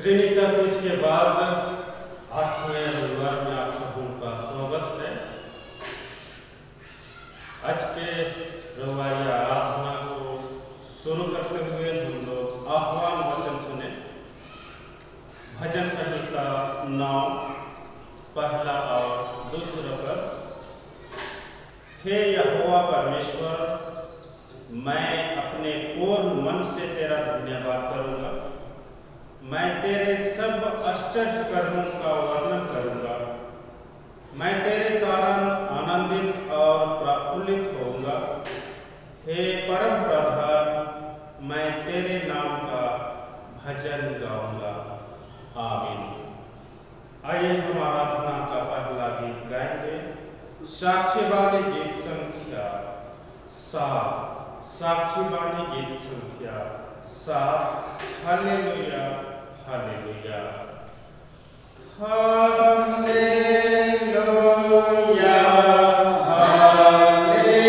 त्रिनिता quiz के बाद 8वें रविवार में आप सबों का स्वागत है। आज के रविवारी आराधना को शुरू करते हुए हम लोग आह्वान वचन सुने। भजन संहिता 9 पहला और दूसरा पद। हे यहोवा परमेश्वर, मैं अपने पूर्ण मन से तेरा धन्यवाद करूंगा। मैं तेरे सब आश्चर्य कर्मों का वर्णन करूंगा। मैं तेरे कारण आनंदित और प्रफुल्लित होऊंगा। हे परम प्रधान, मैं तेरे नाम का भजन गाऊंगा। आमीन। आइए हम आराधना का पहला गीत गाएंगे। साक्षीवाणी गीत संख्या 7। साक्षीवाणी गीत संख्या 7। Hallelujah hallelujah hallelujah hallelujah.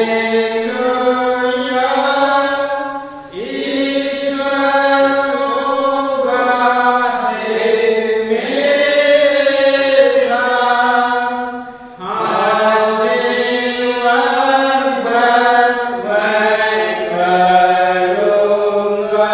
ईश्वर होगा है मेरा, हाँ जीवन भर मैं करूँगा।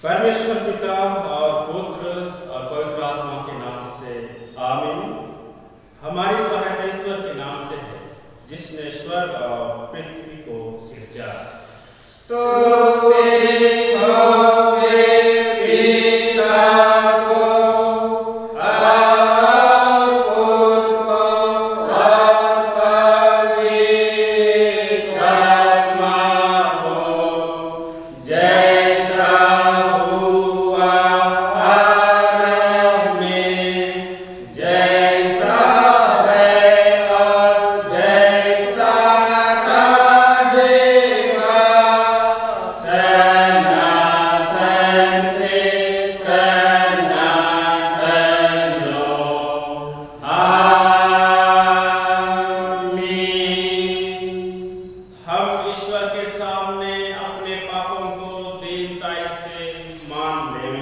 परमेश्वर पिता और पुत्र और पवित्र आत्मा के नाम से आमीन। हमारी सहायता ईश्वर के नाम से है, जिसने स्वर्ग और पृथ्वी को सिरजा। स्तुति होवे पिता को, आमीन। ईश्वर के सामने अपने पापों को दीनताई से मान लें।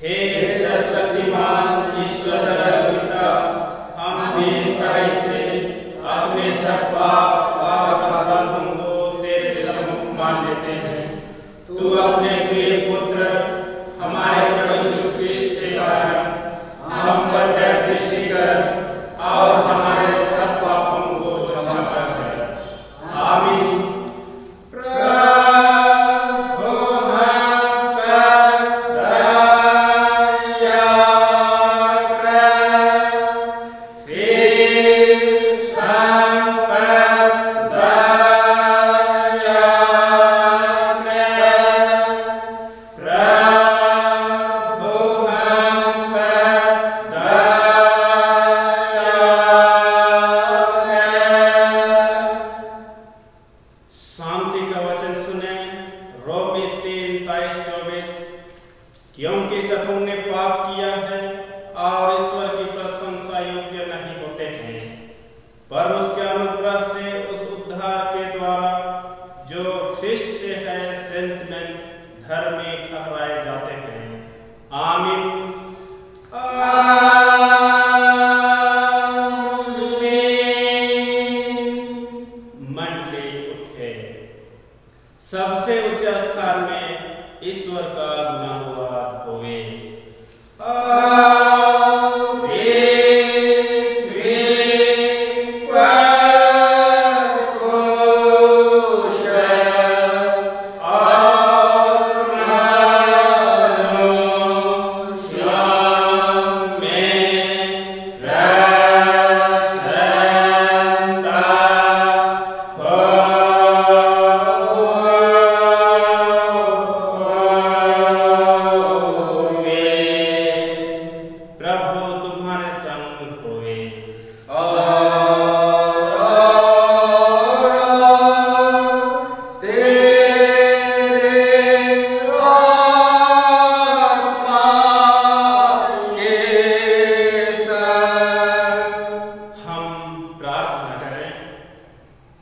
हे सर्वशक्तिमान ईश्वर पिता, हम दीनताई से अपने सब पाप और अपराधों को तेरे सम्मुख मान लेते हैं। तू अपने प्रिय पुत्र हमारे प्रभु यीशु क्रिस्ट के कारण हम पर दया दृष्टि कर और हमारे सब पापों को क्षमा कर। आमीन। क्योंकि सबों ने पाप किया है और ईश्वर की प्रशंसा योग्य नहीं होते हैं, पर उसके अनुग्रह से उस उद्धार के द्वारा जो ख्रिस्ट से है संत में धर्मी ठहराए जाते हैं। आमीन। मंडली उठे, सबसे ऊंचे स्थान में ईश्वर का गुणानुवाद होवे।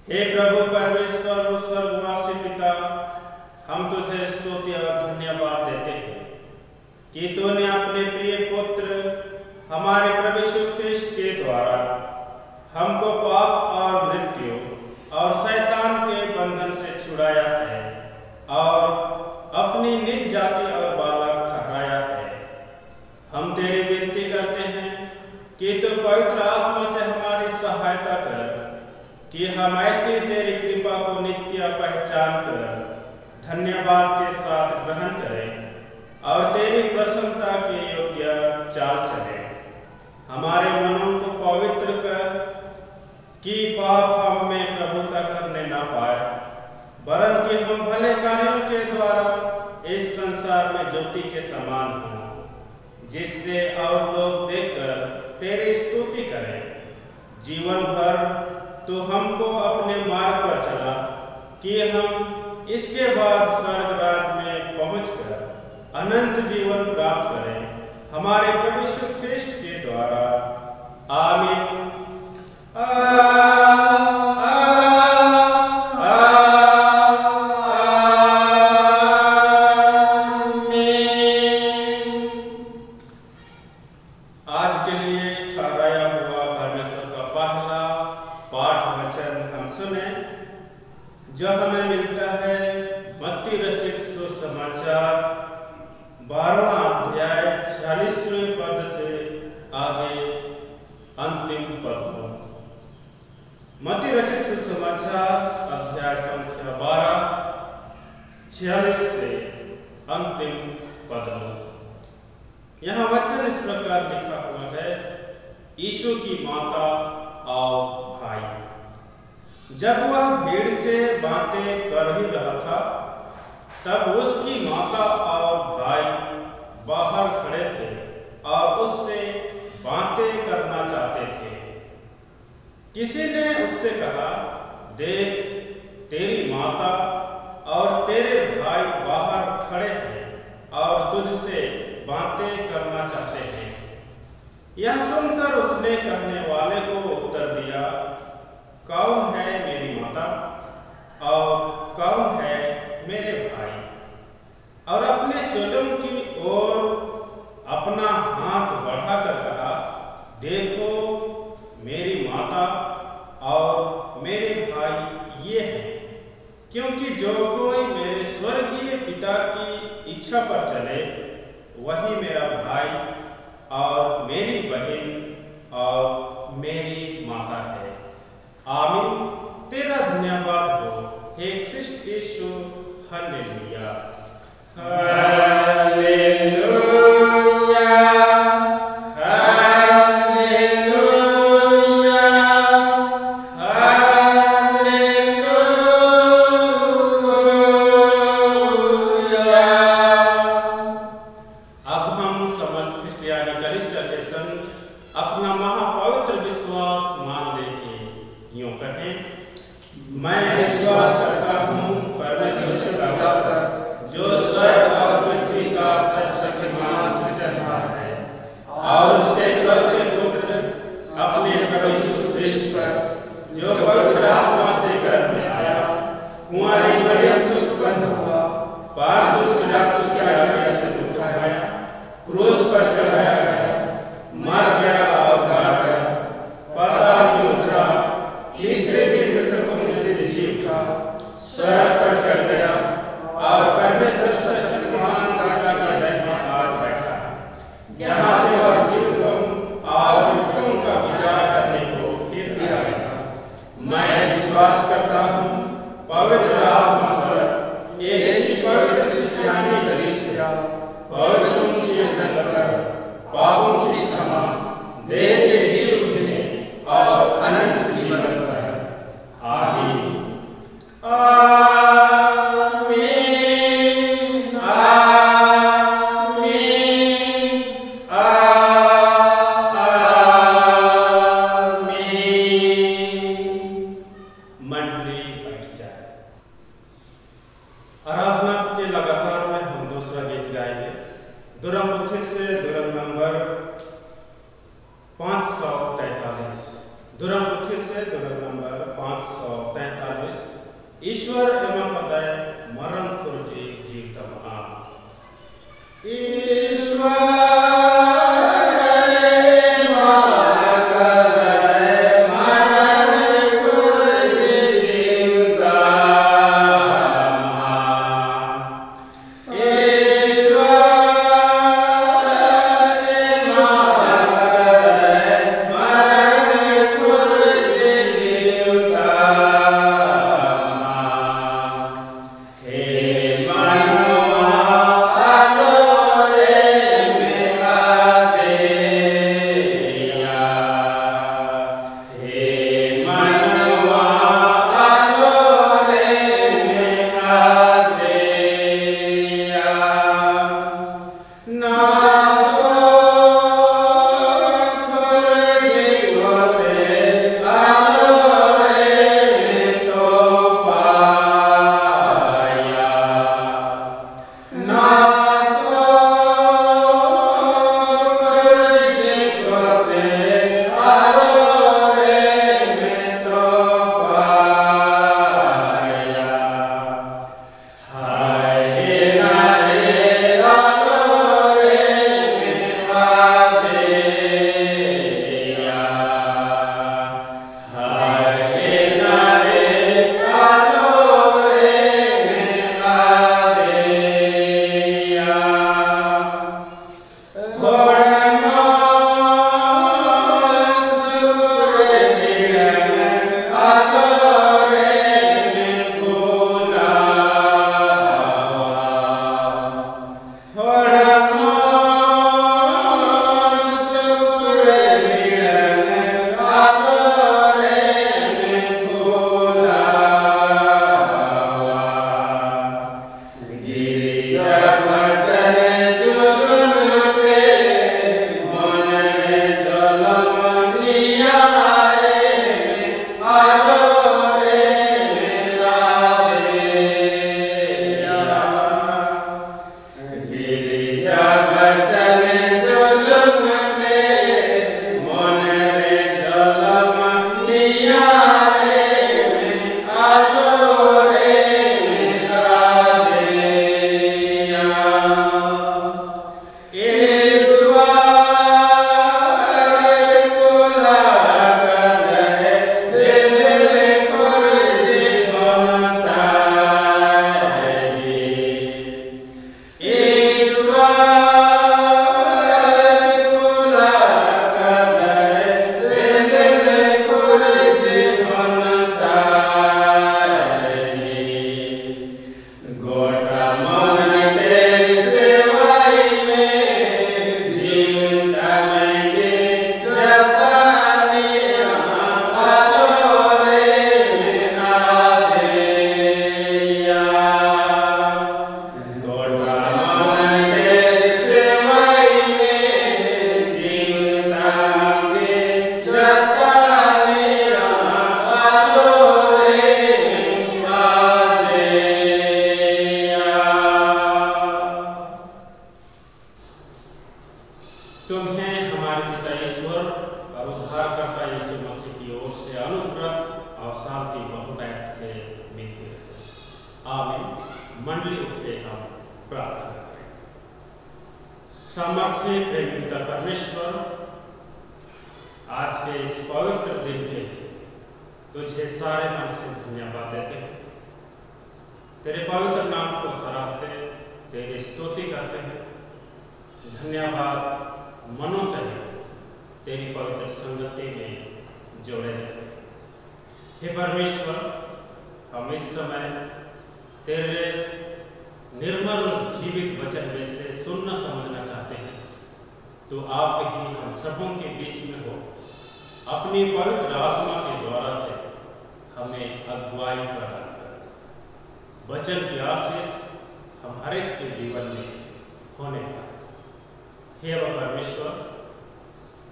हे प्रभु परमेश्वर और स्वर्गवासी पिता, हम तुझे स्तुति और धन्यवाद देते हैं कि तूने अपने प्रिय पुत्र हमारे प्रभु यीशु ख्रिस्ट के द्वारा हमको पाप और मृत्यु और शैतान के बंधन से छुड़ाया है और अपनी निज जाति और बालक ठहराया है। हम तेरी विनती करते हैं कि तू पवित्र आत्मा से हमारी सहायता कर कि हम ऐसी तेरी कृपा को नित्य पहचान कर धन्यवाद के साथ ग्रहण करें और तेरी प्रसन्नता के योग्य चाल चले। हमारे मनों को पवित्र कर कि पाप हम में प्रभुता करने न पाए, वरन कि हम भले कार्यों के द्वारा इस संसार में ज्योति के समान हों, जिससे और लोग देखकर तेरी स्तुति करें। जीवन भर तो हमको अपने मार्ग पर चला कि हम इसके बाद स्वर्ग राज में पहुंचकर अनंत जीवन प्राप्त करें, हमारे प्रभु यीशु ख्रिस्ट के द्वारा। आमीन। आज के लिए ठहराया हुआ परमेश्वर का पहला पाठ वचन हम सुने, जो हमें मिलता है मत्ती रचित सुसमाचार 12वां अध्याय 46वें पद से आगे अंतिम पद में। मत्ती रचित सुसमाचार अध्याय संख्या 12 46 से अंतिम पद में। यहाँ वचन इस प्रकार लिखा हुआ है। यीशु की माता और भाई। जब वह भीड़ से बातें कर ही रहा था, तब उसकी माता और भाई बाहर खड़े थे और उससे बातें करना चाहते थे। किसी ने उससे कहा, देख, तेरी माता और तेरे भाई बाहर खड़े हैं और तुझसे बातें करना चाहते हैं। यह सुनकर उसने कहने वाले को उत्तर दिया, कौन है मेरी माता और क्योंकि जो कोई मेरे स्वर्गीय पिता की इच्छा पर चले वही मेरा भाई और मेरी बहन और मेरी माता है। आमीन। तेरा धन्यवाद हो हे ख्रिस्त यीशु। हालेलुया अपना महापवित्र विश्वास मान लेके यूं कहें, मैं विश्वास करता हूँ परमेश्वर पिता पर जो स्वर्ग और पृथ्वी का सर्वशक्तिमान सृजनहार है, और उसके एकलौते पुत्र अपने प्रभु यीशु ख्रिस्त पर जो पवित्र आत्मा से गर्भ में आया, कुंवारी मरियम से उत्पन्न हुआ, पारदूष पिलातुस के आज्ञा से उठाया, क्रूस पर चढ़ाया गया, मर गया और गाड़ा गया, पाताल में उतरा, तीसरे दिन मृतकों में से जी उठा, स्वर्ग पर चढ़ गया और परमेश्वर सर्वशक्तिमान पिता के दाहिने हाथ बैठा, जहाँ से वह जीवितों और मृतकों का विचार करने को फिर आएगा। मैं विश्वास करता हूँ पवित्र आत्मा पर, एक ही पवित्र क्रिश्चियानी कलीसिया, पवित्रों की शरण, पापों की क्षमा, देह के जी उठने और अनंत जीवन पर। आमीन। आमीन। आमीन। आमीन। मंडली बैठ जाए। आराधना के लगातार में हम दूसरा गीत गाएंगे। दुरम से दुरम नंबर 543। दुरम से दुरम नंबर 543। ईश्वर एवं पदय मरण कुर्जी जीवतम आप। ईश्वर आमीन। मंडली उठे हम प्रार्थना करें। सामर्थ्य प्रेमी पिता परमेश्वर, आज के इस पवित्र दिन के लिए तुझे सारे मन से धन्यवाद देते हैं। तेरे पवित्र नाम को सराहते, तेरी स्तुति करते हैं। धन्यवाद मनों से तेरी पवित्र संगति में जोड़े जाते हैं। हे परमेश्वर, हम इस समय तेरे निर्मल जीवित वचन में से सुनना समझना चाहते हैं। तो आप ही हम सबों के बीच में हो, अपनी पवित्र आत्मा के द्वारा से हमें अगुवाई प्रदान कर। वचन की आशीष हम हर एक के जीवन में होने पाए। हे परमेश्वर,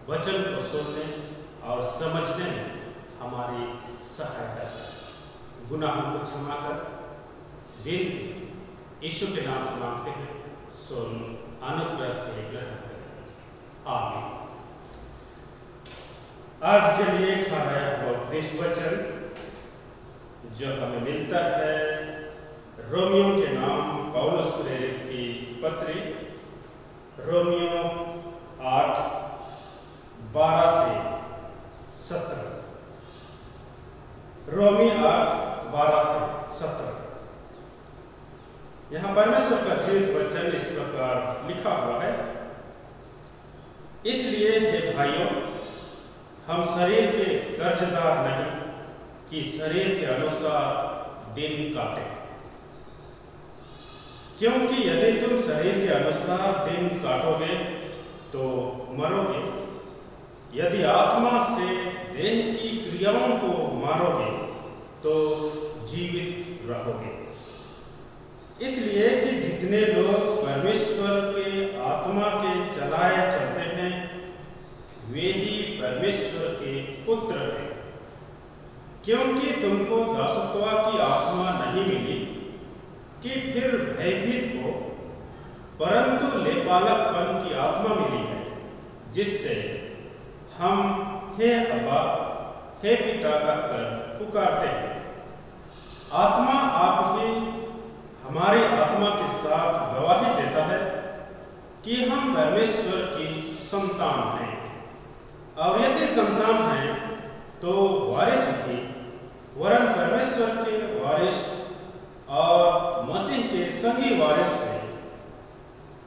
वचन को सुनने और समझने में हमारी सहायता कर। गुनाहों को क्षमा कर। दिन यीशु के नाम से मांगते हैं, सुन अनुग्रह से ग्रहण करें। आमीन। आज के लिए खाया हुआ उपदेश वचन जो हमें मिलता है रोमियो के नाम पौलुस प्रेरित की पत्री, रोमियो 8:12 से 17। रोमी 8:12 से 17। यहाँ परमेश्वर का जीवित वचन इस प्रकार लिखा हुआ है। इसलिए हे भाइयों, हम शरीर के कर्जदार नहीं कि शरीर के अनुसार दिन काटें, क्योंकि यदि तुम शरीर के अनुसार दिन काटोगे तो मरोगे। यदि आत्मा से देह की क्रियाओं को मारोगे तो जीवित रहोगे। इसलिए कि जितने लोग परमेश्वर के आत्मा के चलाए चलते हैं वे ही परमेश्वर के पुत्र हैं। क्योंकि तुमको दासत्व की आत्मा नहीं मिली कि फिर भयभीत हो, परंतु लेपालकपन की आत्मा मिली है, जिससे हम हे अब्बा, हे पिता कहकर पुकारते हैं। आत्मा आप ही हमारी आत्मा के साथ गवाही देता है कि हम परमेश्वर की संतान हैं, और यदि संतान हैं तो वारिस भी, वरन परमेश्वर के वारिस और मसीह के संगी वारिस हैं,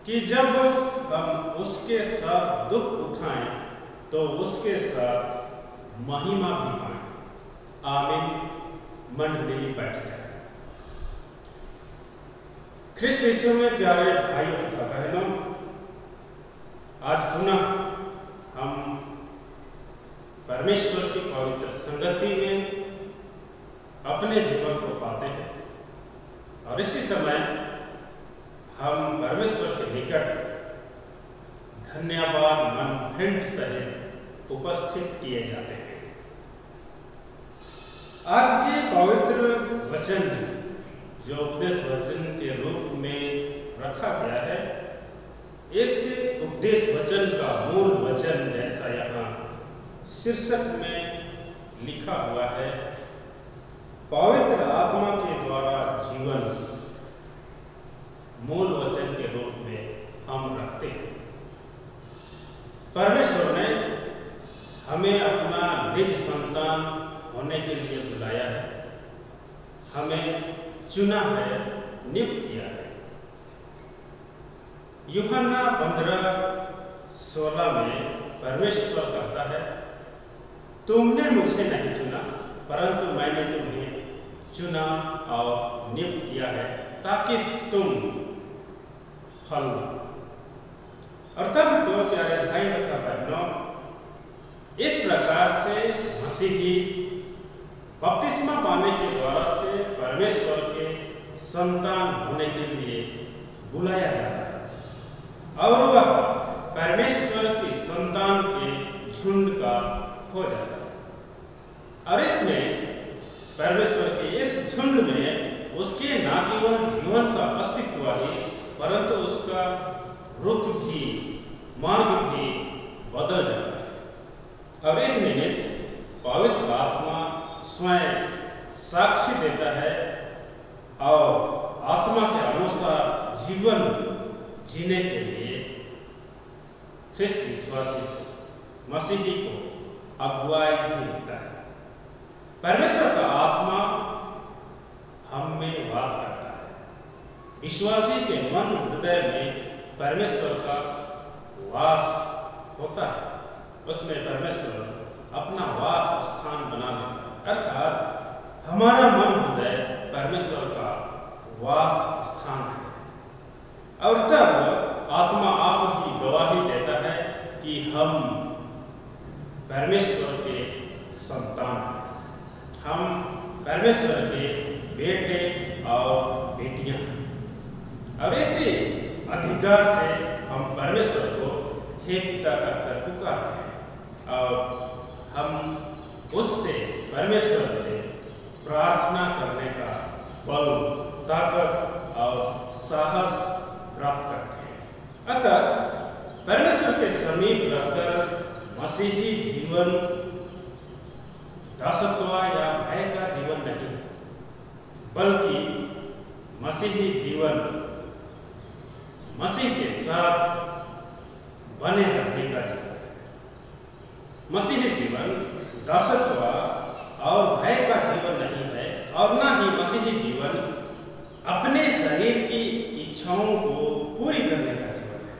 कि जब हम उसके साथ दुख उठाएं तो उसके साथ महिमा भी पाएं। आमीन। मंडली बैठ जाए। ख्रिस्त यीशु में प्यारे भाइयों तथा बहनों, आज पुनः हम परमेश्वर की पवित्र संगति में अपने जीवन को पाते हैं, और इसी समय हम परमेश्वर के निकट धन्यवाद मन भेंट सहित उपस्थित किए जाते हैं। आज के पवित्र वचन जो उपदेश वचन के रूप में रखा गया है, इस उपदेश वचन का मूल वचन जैसा यहाँ शीर्षक में लिखा हुआ है, पवित्र आत्मा के द्वारा जीवन, मूल वचन के रूप में हम रखते हैं। परमेश्वर ने हमें अपना निज संतान होने के लिए बुलाया है, हमें चुना है, नियुक्त किया है। यूहन्ना 15:16 में परमेश्वर कहता है, तुमने मुझे नहीं चुना, परंतु मैंने तुम्हें चुना और नियुक्त किया है ताकि तुम फल लो। और तब तो प्यारे भाई तथा बहनों, इस प्रकार से मसीही बपतिस्मा पाने के द्वारा से परमेश्वर के संतान होने के लिए बुलाया जाता है, और वह परमेश्वर की संतान के झुंड का हो जाता है। और इसमें परमेश्वर के इस झुंड में उसके न केवल जीवन का अस्तित्व ही, परंतु उसका रुख भी, मार्ग भी बदल जाता है। और इस निमित्त पवित्र आत्मा स्वयं साक्षी देता है और आत्मा के अनुसार जीवन जीने के लिए ख्रिस्त विश्वासी को, मसीही को अगुवाई भी मिलता है। परमेश्वर का आत्मा हम में वास करता है। विश्वासी के मन हृदय में परमेश्वर का वास होता है। उसमें परमेश्वर अपना वास स्थान बना लेता है, अर्थात हमारा मन हृदय परमेश्वर का वास स्थान है। और तब आत्मा आप ही गवाही देता है कि हम परमेश्वर के संतान हैं, हम परमेश्वर के बेटे और बेटियां हैं। और इसी अधिकार से हम परमेश्वर को हे पिता कहकर पुकारते हैं और हम उससे, परमेश्वर से प्रार्थना करने का बल, ताकत और साहस प्राप्त करते हैं। अतः परमेश्वर के समीप रहकर मसीही जीवन दासत्व या भय का जीवन नहीं, बल्कि मसीही जीवन मसीह के साथ बने रहने का जीवन है। मसीही जीवन दासत्व और भय का जीवन नहीं है, और न ही मसीही जीवन अपने शरीर की इच्छाओं को पूरी करने का जीवन है।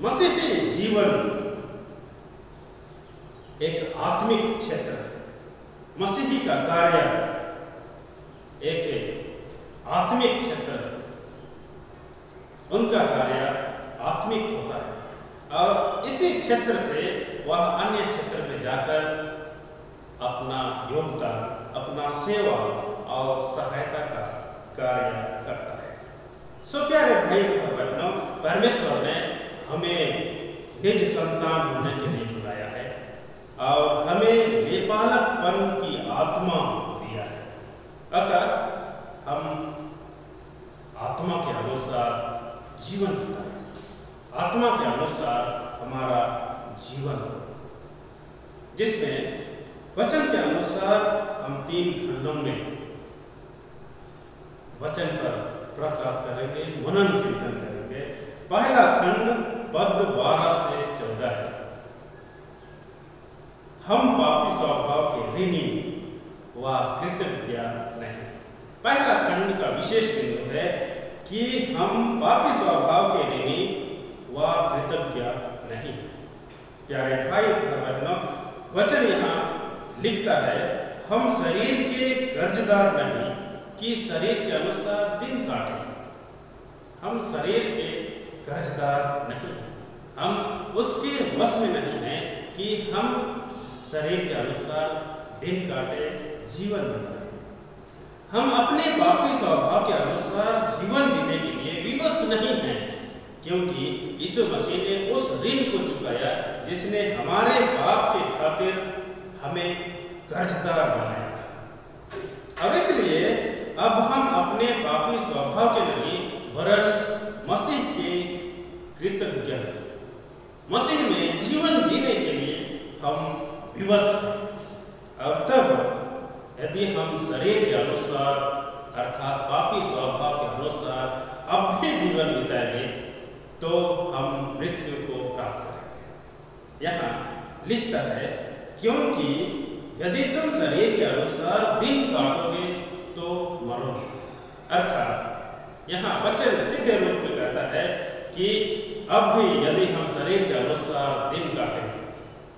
मसीही जीवन एक आत्मिक क्षेत्र है। मसीही का कार्य एक आत्मिक क्षेत्र है। उनका कार्य आत्मिक होता है और इसी क्षेत्र से वह अन्य क्षेत्र में जाकर अपना योगदान, अपना सेवा और सहायता का कार्य करता है। सो प्यारे भाई और बहनों, परमेश्वर ने हमें निज संतान होने के लिए बुलाया है और हमें बेपालकपन की आत्मा दिया है। अतः हम आत्मा के अनुसार जीवन बिताएं, आत्मा के अनुसार हमारा जीवन हो, जिसमें वचन के अनुसार हम 3 खंडों में वचन पर प्रकाश करेंगे, मनन चिंतन करेंगे। पहला खंड पद 12 से 14 है। हम पापी स्वभाव के ऋणी व कृतज्ञ नहीं। पहला खंड का विशेष बिंदु है कि हम पापी स्वभाव के ऋणी व कृतज्ञ नहीं। प्यारे भाई और बहनों, वचन यहाँ लिखता है, हम शरीर के कर्जदार नहीं कि शरीर के अनुसार दिन काटें। हम शरीर के कर्जदार नहीं, हम उसके वश में नहीं हैं कि हम शरीर के अनुसार दिन काटे, जीवन बिताएं। हम अपने पापी स्वभाव के अनुसार जीवन जीने के लिए विवश नहीं हैं, क्योंकि यीशु मसीह ने उस ऋण को चुकाया जिसने हमारे पाप के खातिर हमें कर्जदार बनाया था। और इसलिए अब हम अपने पापी स्वभाव के नहीं वरन मसीह के कृतज्ञ हैं। मसीह में जीवन जीने के लिए हम विवश हैं। और तब यदि हम शरीर के अनुसार अर्थात पापी स्वभाव के अनुसार अब भी जीवन बिताएंगे तो हम मृत्यु को प्राप्त करेंगे। यहाँ लिखता है, क्योंकि यदि तुम शरीर के अनुसार दिन काटोगे तो मरोगे। अर्थात यहाँ वचन सीधे रूप में कहता है कि अब भी यदि हम शरीर के अनुसार दिन काटेंगे,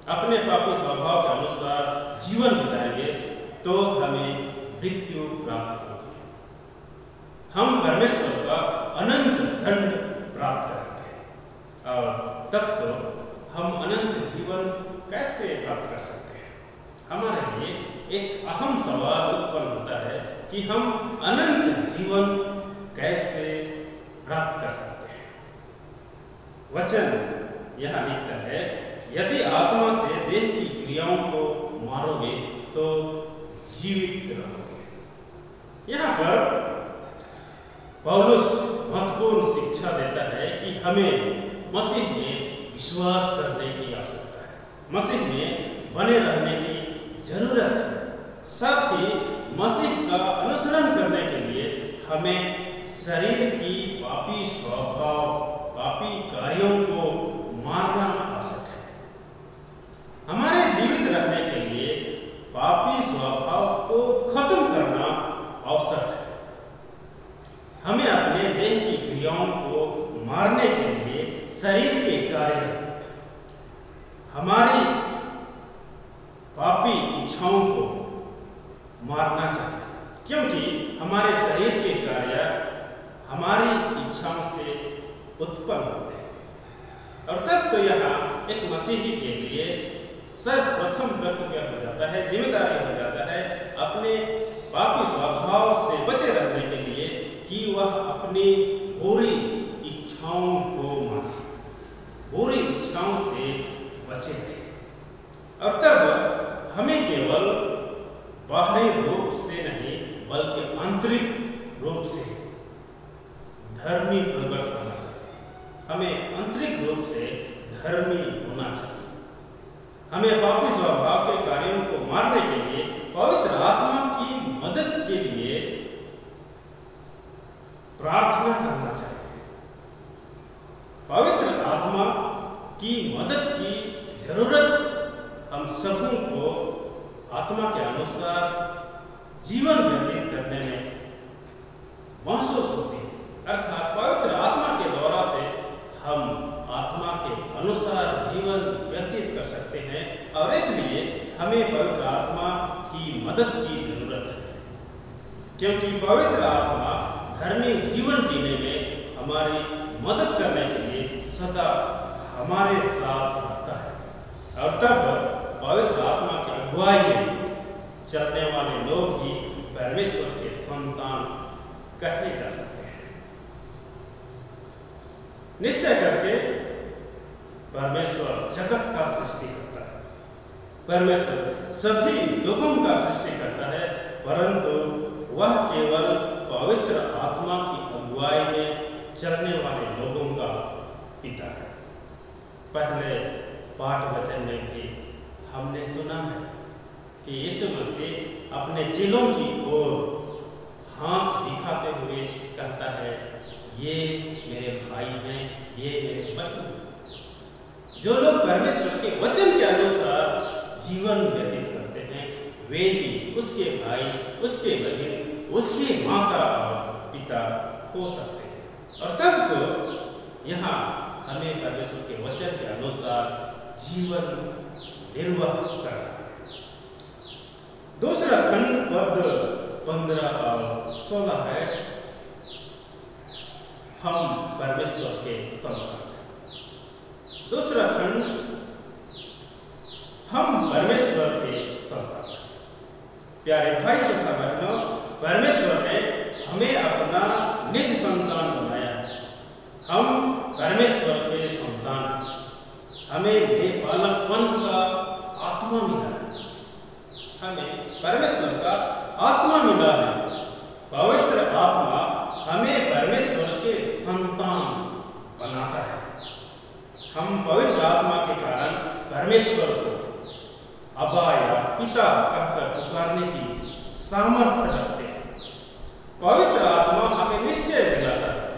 अपने पापी स्वभाव के अनुसार जीवन बिताएंगे तो हमें मृत्यु प्राप्त होगी। हम परमेश्वर का अनंत दंड प्राप्त करेंगे। और तब तो हम अनंत जीवन कैसे प्राप्त कर सकते हैं? हमारे लिए एक अहम सवाल उत्पन्न होता है कि हम अनंत जीवन कैसे प्राप्त कर सकते हैं? वचन यहाँ लिखता है, यदि आत्मा से देह की क्रियाओं को मारोगे तो जीवित रहोगे। यहाँ पर पौलुस महत्वपूर्ण शिक्षा देता है कि हमें मसीह में विश्वास करने की आवश्यकता है, मसीह में बने रहने की जरूरत है। साथ ही मसीह का अनुसरण करने के लिए हमें शरीर की पापी स्वभाव, पापी कार्यों को मारना आवश्यक है। हमारे जीवित रहने के लिए पापी स्वभाव को खत्म करना आवश्यक है। हमें अपने देह की क्रियाओं को मारने के लिए शरीर के कार्य, हमारी पापी इच्छाओं को मारना चाहिए, क्योंकि हमारे शरीर के कार्य हमारी इच्छाओं से उत्पन्न होते हैं। और तब तो यहाँ एक मसीही के लिए सर्वप्रथम कर्तव्य हो जाता है, जिम्मेदारी हो जाता है अपने पापी स्वभाव से बचे रहने के लिए कि वह अपनी बुरी इच्छाओं को मारे, बुरी इच्छाओं से बचे रहे। और तब हमें केवल बाहरी रूप से नहीं बल्कि आंतरिक रूप से धर्मी प्रकट होना चाहिए। हमें आंतरिक रूप से धर्मी होना चाहिए। हमें पापी स्वभाव के कार्यों को मारने के लिए पवित्र आत्मा की मदद के लिए प्रार्थना करना चाहिए। पवित्र आत्मा की मदद की जरूरत हम सबों को आत्मा के अनुसार जीवन व्यतीत करने में महसूस होती है। अर्थात पवित्र आत्मा के द्वारा से हम आत्मा के अनुसार जीवन व्यतीत कर सकते हैं, और इसलिए हमें पवित्र आत्मा की मदद की जरूरत है, क्योंकि पवित्र आत्मा धर्मी जीवन जीने में हमारी मदद करने के लिए सदा हमारे साथ रहता है। और तब पवित्र आत्मा की अगुवाई में चलने वाले लोग ही परमेश्वर के संतान कहे जा सकते हैं। निश्चय करके परमेश्वर जगत का सृष्टि करता है, परमेश्वर सभी लोगों का सृष्टि करता है, परंतु वह केवल पवित्र आत्मा की अगुवाई में चलने वाले लोगों का पिता है। पहले पाठ वचन में भी हमने सुना है कि यीशु मसीह अपने चेलों की ओर हाथ दिखाते हुए कहता है, ये मेरे भाई हैं, ये मेरे बहन हैं। जो लोग परमेश्वर के वचन के अनुसार जीवन व्यतीत करते हैं, वे भी उसके भाई, उसके बहन, उसके माता और पिता हो सकते हैं। और तब तो यहाँ हमें परमेश्वर के वचन के अनुसार जीवन निर्वाह करना है। दूसरा खंड पद 15 और 16 है, हम परमेश्वर के संतान हैं। दूसरा खंड, हम परमेश्वर के संतान हैं। प्यारे भाई तथा बहनों, परमेश्वर ने हमें अपना निज संतान बनाया है। हम परमेश्वर के संतान हैं। हमें बेपालकपन का आत्मा मिला है, हमें परमेश्वर का आत्मा मिला है। पवित्र आत्मा हमें परमेश्वर के संतान बनाता है। हम पवित्र आत्मा के कारण परमेश्वर को अब्बा या पिता कहकर पुकारने की सामर्थ्य रखते हैं। पवित्र आत्मा हमें निश्चय दिलाता है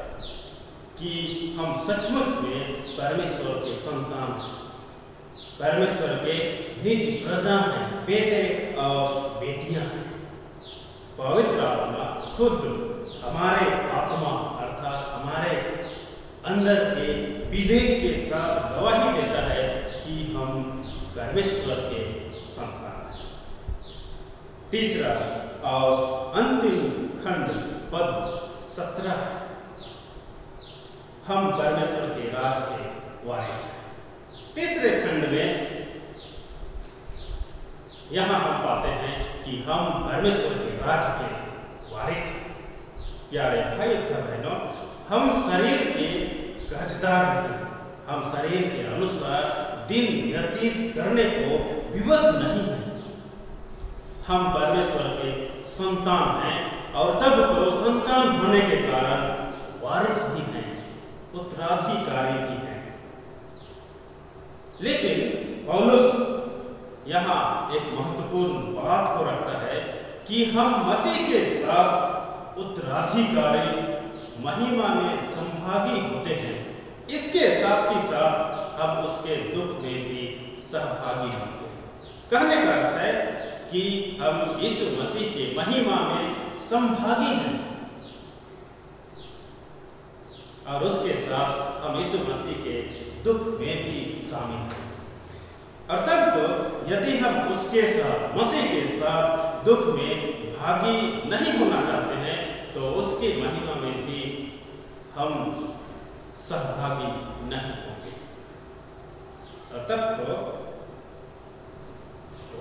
कि हम सचमुच में परमेश्वर के संतान हैं, परमेश्वर के निज प्रजा हैं, बेटे और बेटियां हैं। पवित्र आत्मा खुद हमारे आत्मा अर्थात हमारे अंदर के विवेक के साथ गवाही देता है कि हम परमेश्वर के संतान हैं। तीसरा और अंतिम खंड पद 17, हम परमेश्वर के राज के वारिस हैं। तीसरे खंड में यहां हम पाते हैं कि हम परमेश्वर के राज के वारिस हैं। प्यारे भाई और बहनों, हम शरीर के कर्जदार नहीं, हम शरीर के अनुसार दिन व्यतीत करने को विवश नहीं है। हम परमेश्वर के संतान हैं, और तब तो संतान होने के कारण वारिस भी हैं, उत्तराधिकारी भी हैं। लेकिन पौलुस यहाँ एक महत्वपूर्ण बात को रखता है कि हम मसीह के साथ उत्तराधिकारी महिमा में संभागी होते हैं, इसके साथ ही साथ हम उसके दुख में भी सहभागी होते हैं। कहने का अर्थ है कि हम यीशु मसीह के महिमा में संभागी हैं और उसके साथ हम यीशु मसीह के दुख में भी शामिल हैं। अर्थात यदि हम उसके साथ, मसीह के साथ दुख में भागी नहीं होना चाहते हैं तो उसके महिमा में भी हम सहभागी नहीं होंगे। और तब तो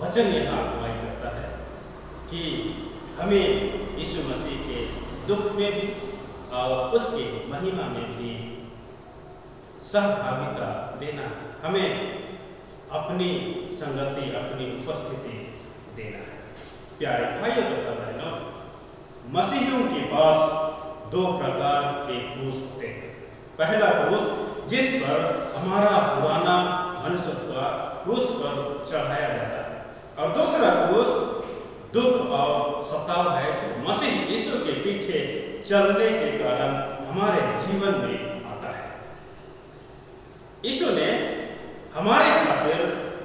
वचन यह अगुवाई करता है कि हमें यीशु मसीह के दुख में भी और उसके महिमा में भी सहभागिता देना, हमें अपनी संगति, अपनी उपस्थिति देना है। प्यारे भाइयों तथा बहनों, मसीहियों के पास दो प्रकार के क्रूस होते हैं। पहला क्रूस जिस पर हमारा पुराना मनुष्यत्व क्रूस पर चढ़ाया जाता है, और दूसरा क्रूस दुख और सताव है जो मसीह यीशु के पीछे चलने के कारण हमारे जीवन में आता है। यीशु ने हमारे खातिर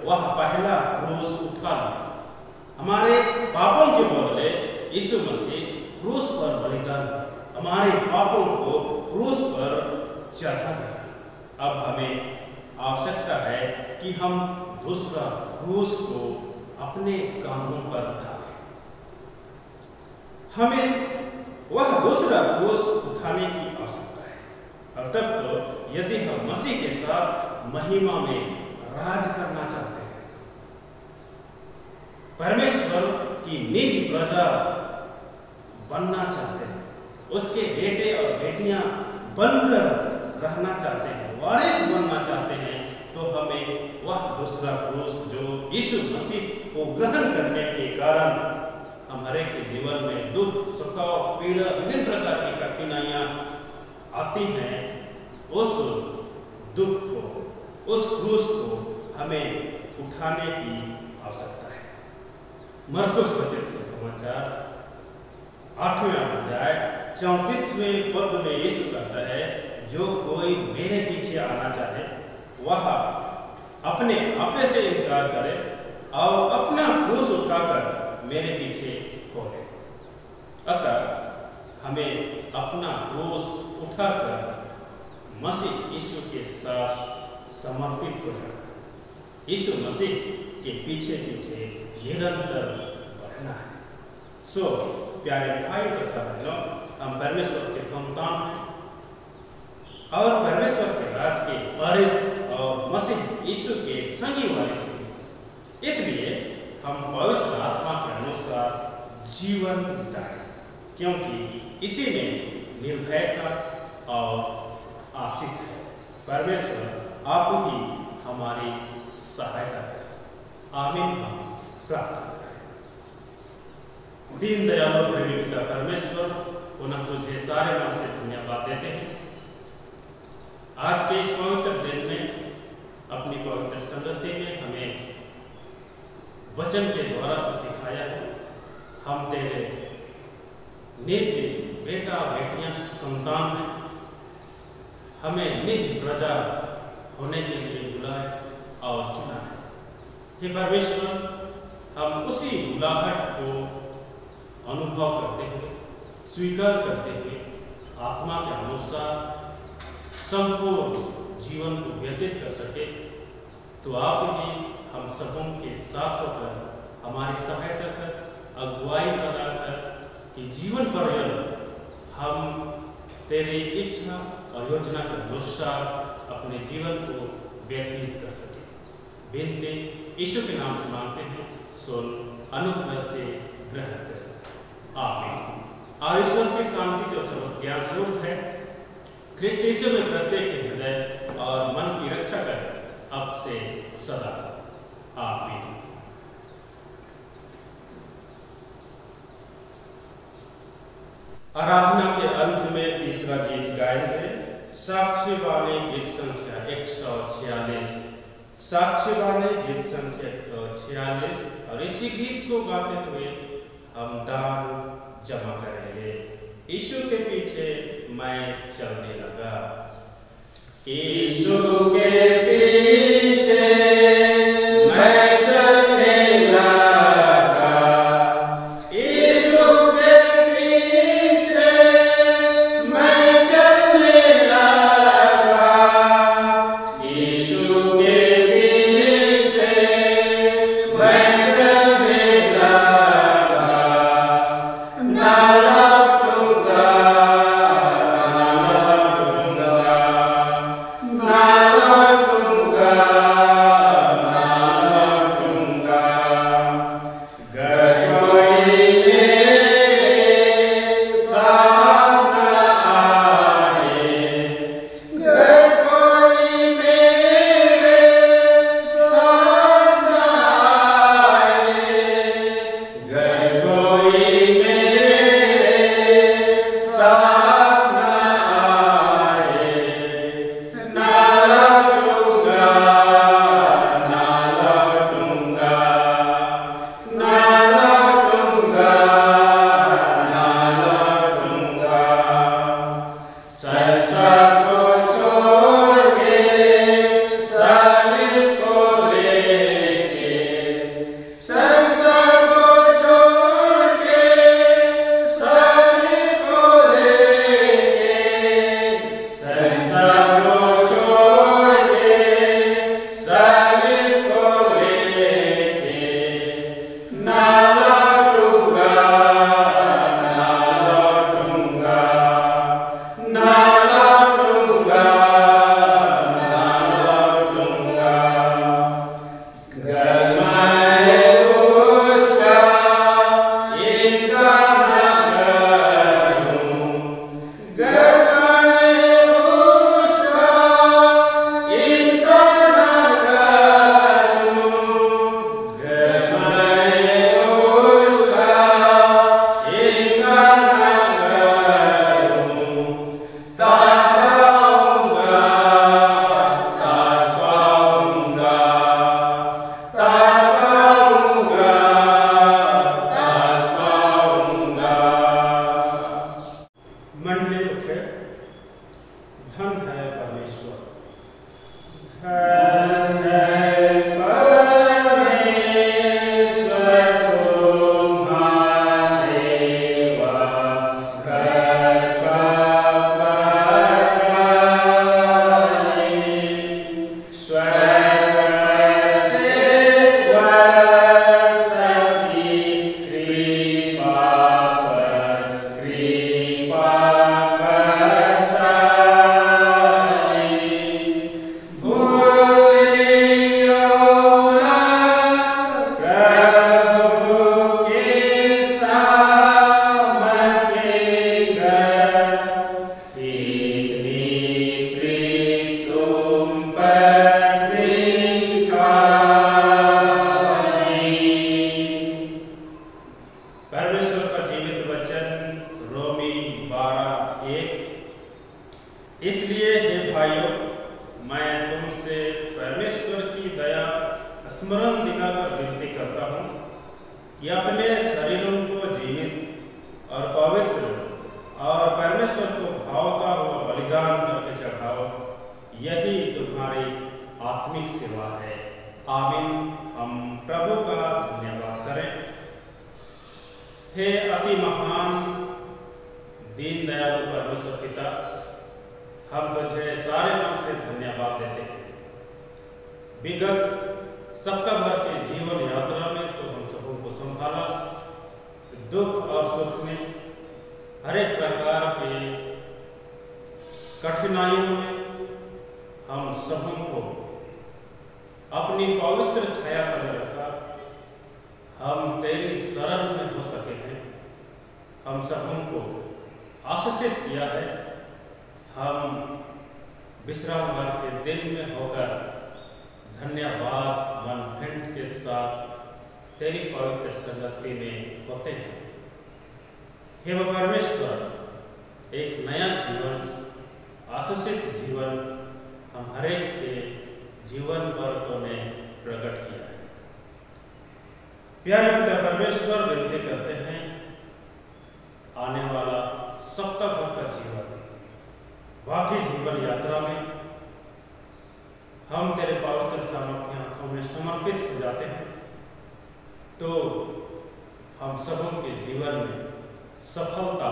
वह पहला क्रूस उठा लिया। हमारे पापों के बदले यीशु मसीह क्रूस पर बलिदान, हमारे पापों को क्रूस पर चढ़ा दिया। अब हमें आवश्यकता है कि हम दूसरा क्रूस को अपने कांधों पर उठाएं। हमें वह दूसरा क्रूस उठाने की आवश्यकता है। और तब तो यदि हम मसीह के साथ महिमा में राज करना चाहते हैं, परमेश्वर की निज प्रजा बनना चाहते हैं, उसके बेटे और बेटियां बनकर रहना चाहते हैं, वारिस बनना चाहते हैं, तो हमें वह दूसरा क्रूस जो यीशु मसीह को ग्रहण करने के कारण हमारे के जीवन में दुख, सताव, पीड़ा, विभिन्न प्रकार की कठिनाइयां आती हैं, उस दुख को, उस क्रूस को हमें उठाने की आवश्यकता है। मरकुस रचित सुसमाचार 8वें अध्याय 34वें पद में यीशु कहता है, जो कोई मेरे पीछे आना चाहे वह अपने आपे से इनकार करे और अपना क्रूस उठाकर मेरे पीछे हो ले। अतः हमें अपना क्रूस उठाकर मसीह यीशु के साथ समर्पित हो जाना, यीशु मसीह के पीछे पीछे निरंतर बढ़ना है। सो प्यारे भाई तथा बहनों, हम परमेश्वर के संतान हैं और परमेश्वर के राज के वारिस और मसीह यीशु के संगी वारिस हैं। इसलिए हम पवित्र आत्मा के अनुसार जीवन बिताएं, क्योंकि इसी में निर्भयता और आशीष है। परमेश्वर आप ही हमारी सहायता करें। आमीन। हम प्रार्थना करें। दीन दयालु प्रेमी पिता परमेश्वर, पुनः तुझे सारे मन से धन्यवाद देते हैं। आज के इस पवित्र दिन में, अपनी पवित्र संगति में हमें वचन के द्वारा से सिखाया है। हम तेरे निज बेटा बेटियां संतान हैं, हमें निज प्रजा होने के लिए बुलाए और चुना है। हे परमेश्वर, हम उसी बुलाहट को अनुभव करते हुए, स्वीकार करते हुए, आत्मा के अनुसार संपूर्ण जीवन को व्यतीत कर सके, तो आप ही हम सबों के साथ होकर हमारी सहायता कर, अगुवाई प्रदान कर कि जीवन पर्यंत हम तेरी इच्छा और योजना के अनुसार अपने जीवन को व्यतीत कर सके। विनती यीशु के नाम से मांगते हैं, सुन, अनुग्रह से ग्रहण कर। आमीन। और ईश्वर की शांति जो समस्त ज्ञान से ऊर्ध्व है, ख्रिस्त यीशु में प्रत्येक के हृदय और मन की रक्षा करे अब से सदा। आमीन। आराधना के अंत में तीसरा गीत गाएंगे, साक्षी वाणी गीत संख्या 146। साक्षी वाणी गीत संख्या 146। और इसी गीत को गाते हुए हम दान जमा करेंगे। यीशु के पीछे मैं चलने लगा। यीशु के पीछे मैं चलने लगा। यीशु के पीछे मैं चलने लगा। यीशु के पीछे मैं चलने लगा। ना लौटूंगा, ना लौटूंगा, ना लौटूंगा। गर कोई मेरे साथ न आए, गर कोई मेरे साथ न आए, गर कोई मेरे साथ न आए, ना लौटूंगा, ना लौटूंगा, ना लौटूंगा, ना लौटूंगा। संसार को छोड़ के, सालिब को लेके, संसार को छोड़ के, सालिब को लेके, संसार को छोड़ के, सालिब को लेके, ना लौटूंगा, ना लौटूंगा, ना लौटूंगा, ना लौटूंगा। गर मैं उसका इनकार न करूं, गर मैं उसका इनकार न करूं, गर मैं उसका इनकार न करूं, ताज पाऊंगा, ताज पाऊंगा, ताज पाऊंगा, ताज पाऊंगा। मंडली उठे। धन है परमेश्वर, धन है परमेश्वर तुम्हारे घर का परगाई, स्वर्ग से वर्षसी कृपा पर कृपा बरसाई। भूलियो ना प्रभु के सामने घर, इतनी प्रीत तुम पर दिखाई। परमेश्वर का जीवित वचन रोमी 12:1। इसलिए हे भाइयों, मैं तुमसे परमेश्वर की दया स्मरण दिलाकर विनती करता हूँ कि अपने शरीरों को जीवित और पवित्र और परमेश्वर को भावता हुआ बलिदान करके चढ़ाओ। यही तुम्हारी आत्मिक सेवा है। आमीन। हम प्रभु का धन्यवाद करें। हे अति महान दीन दयालु परमेश्वर पिता, हम तुझे सारे मन से धन्यवाद देते हैं। विगत सप्ताह भर के जीवन यात्रा में तो हम सबों को संभाला। दुख और सुख में, हर एक प्रकार के कठिनाइयों में हम सबों को अपनी पवित्र छाया पर रखा। हम तेरी शरण में हो सके हैं। हम सबों को आशीषित किया है। हम विश्रामवार के दिन में होकर धन्यवाद मन भेंट के साथ तेरी पवित्र संगति में होते हैं। हे वो परमेश्वर, एक नया जीवन, आशीषित जीवन हम हरेक के जीवन पर तूने प्रकट किया है। प्यारे पिता परमेश्वर, विनती करते हैं आने वाला बाकी जीवन यात्रा में हम तेरे पवित्र सामर्थ्य हाथों में समर्पित हो जाते हैं, तो हम सबों के जीवन में सफलता,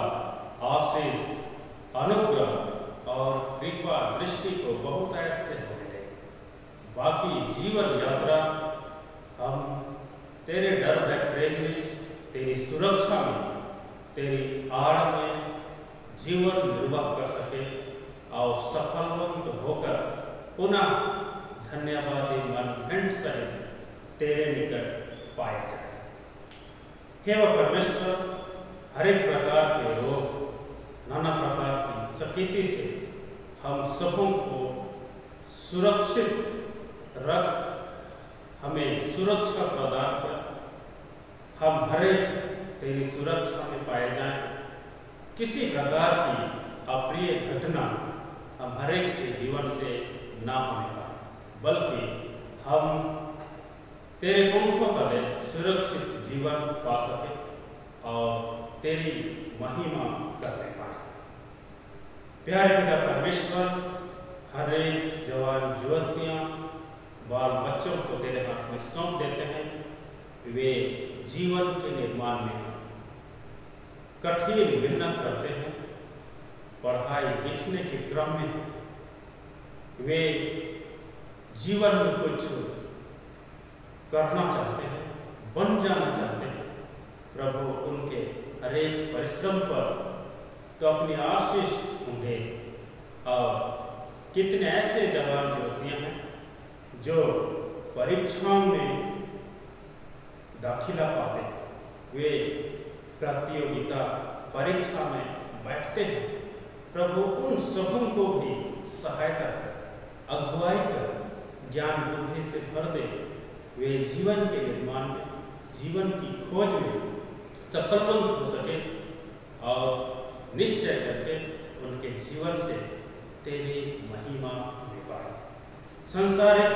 आशीष, अनुग्रह और कृपा दृष्टि को बहुत ऐसे होने दे। बाकी जीवन यात्रा हम तेरे डर भय प्रेम में, तेरी सुरक्षा में, तेरी आड़ में जीवन निर्वाह कर सके और सफलवंत होकर पुनः धन्यवादी मन घंट सहित तेरे निकट पाए जाए। हे वह परमेश्वर, हर एक प्रकार के रोग, नाना प्रकार की सकीति से हम सबों को सुरक्षित रख, हमें सुरक्षा प्रदान कर, हम हर एक तेरी सुरक्षा में पाए जाएं। किसी प्रकार की अप्रिय घटना हम हर एक के जीवन से ना होने पाए, बल्कि हम तेरे पंखों तले सुरक्षित जीवन पा सके और तेरी महिमा करने पाए। प्यारे पिता परमेश्वर, हर एक जवान युवतियाँ, बाल बच्चों को तेरे हाथ में सौंप देते हैं। वे जीवन के निर्माण में कठिन मेहनत करते हैं, पढ़ाई लिखने के क्रम में वे जीवन में कुछ करना चाहते हैं, बन जाना चाहते हैं। प्रभु उनके हर एक परिश्रम पर तो अपनी आशीष होंगे। और कितने ऐसे जवान युवतियाँ हैं जो परीक्षाओं में दाखिला पाते हैं, वे प्रतियोगिता परीक्षा में बैठते हैं। प्रभु उन सबों को भी सहायता कर, अगुवाई कर, ज्ञान बुद्धि से भर दे। वे जीवन के निर्माण में, जीवन की खोज में सफलवंत हो सके और निश्चय करके उनके जीवन से तेरी महिमा होने पाए। संसारिक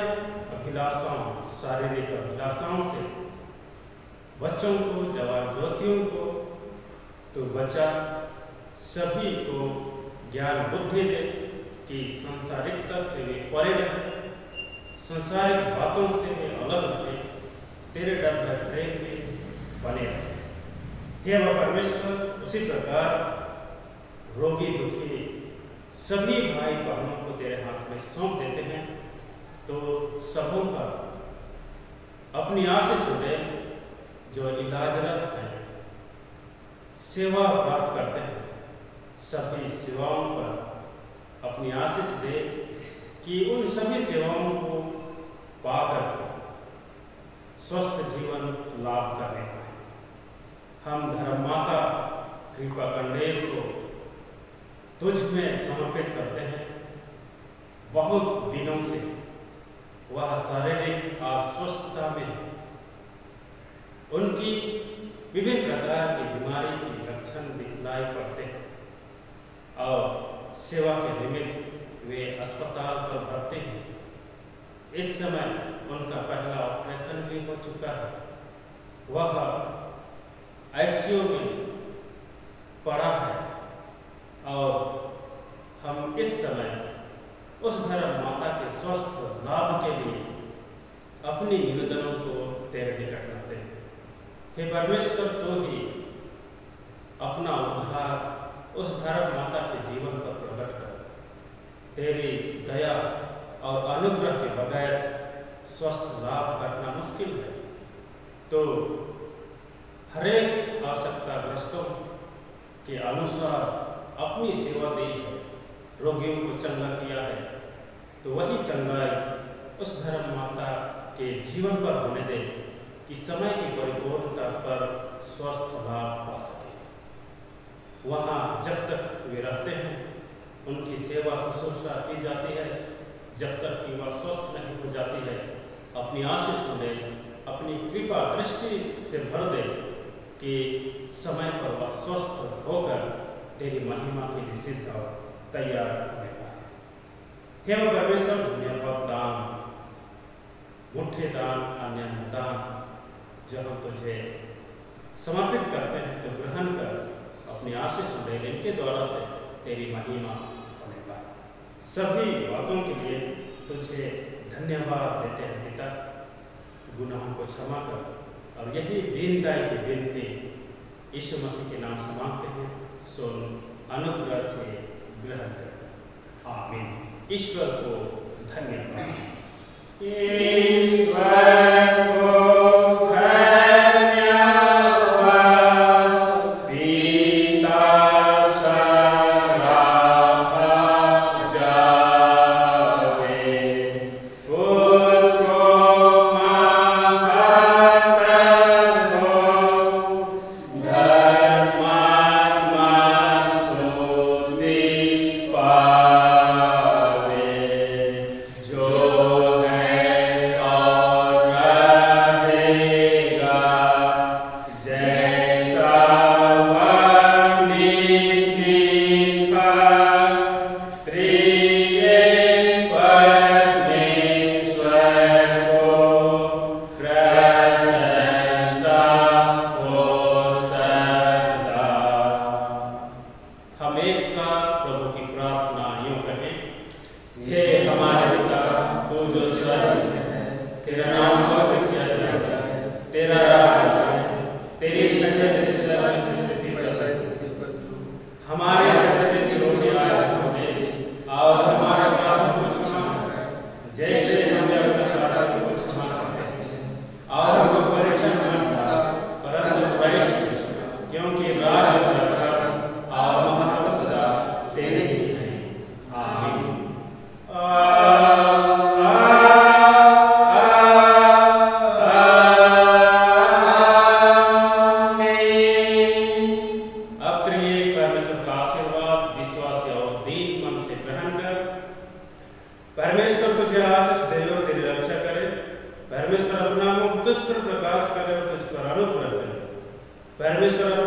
अभिलाषाओं, शारीरिक अभिलाषाओं से बच्चों को, जवान युवतियों को तो बचा, सभी को ज्ञान बुद्धि दे कि संसारिकता से वे परे रहे, संसारिक बातों से वे अलग रहे, तेरे डर भय प्रेम में बने रहे। हे वह परमेश्वर, उसी प्रकार रोगी दुखी सभी भाई बहनों को तेरे हाथ में सौंप देते हैं, तो सबों का अपनी आशीष दे। जो इलाजरत हैं, सेवा प्राप्त करते हैं, सभी सेवाओं पर अपनी आशीष दे कि उन सभी सेवाओं को पाकर के स्वस्थ जीवन लाभ करने पाए। हम धर्म माता कृपा कंडेल को तुझ में समर्पित करते हैं। बहुत दिनों से वह शारीरिक अस्वस्थता में है, उनकी विभिन्न प्रकार की बीमारी के लक्षण दिखलाई पड़ते हैं और सेवा के निमित्त वे अस्पताल पर भर्ती हैं। इस समय उनका पहला ऑपरेशन भी हो चुका है। वह आईसीयू में पड़ा है और हम इस समय उस धर्म माता के स्वस्थ लाभ के लिए अपनी निवेदनों को तेरे निकट रखते हैं। हे परमेश्वर, तो ही अपना उद्धार उस धर्म माता के जीवन पर प्रकट कर। तेरी दया और अनुग्रह के बगैर स्वस्थ लाभ करना मुश्किल है। तो हरेक आवश्यकताग्रस्तों के अनुसार अपनी सेवा दी है, रोगियों को चंगा किया है, तो वही चंगाई उस धर्म माता के जीवन पर होने दे कि समय की परिपूर्णता पर स्वस्थ लाभ पा सके। वहाँ जब तक वे रहते हैं, उनकी सेवा शुश्रूषा की जाती है, जब तक कि वह स्वस्थ नहीं हो जाती है। अपनी आशीष दे, अपनी कृपा दृष्टि से भर दे कि समय पर वह स्वस्थ होकर तेरी महिमा के लिए सिद्ध और तैयार होने पाए। हे परमेश्वर, धन्यवाद दान, मुठ्ठे दान, अन्य दान जो हम तुझे समर्पित करते हैं, तो ग्रहण कर अपनी आशीष दे, इनके द्वारा से तेरी महिमा होने पाए। सभी बातों के लिए तुझे धन्यवाद देते हैं पिता। गुनाहों को क्षमा कर और यही दीनदाई की विनती यीशु मसीह के नाम से मांगते हैं, सुन अनुग्रह से ग्रहण कर। आमीन। ईश्वर को धन्यवाद। ईश्वर को परमेश्वर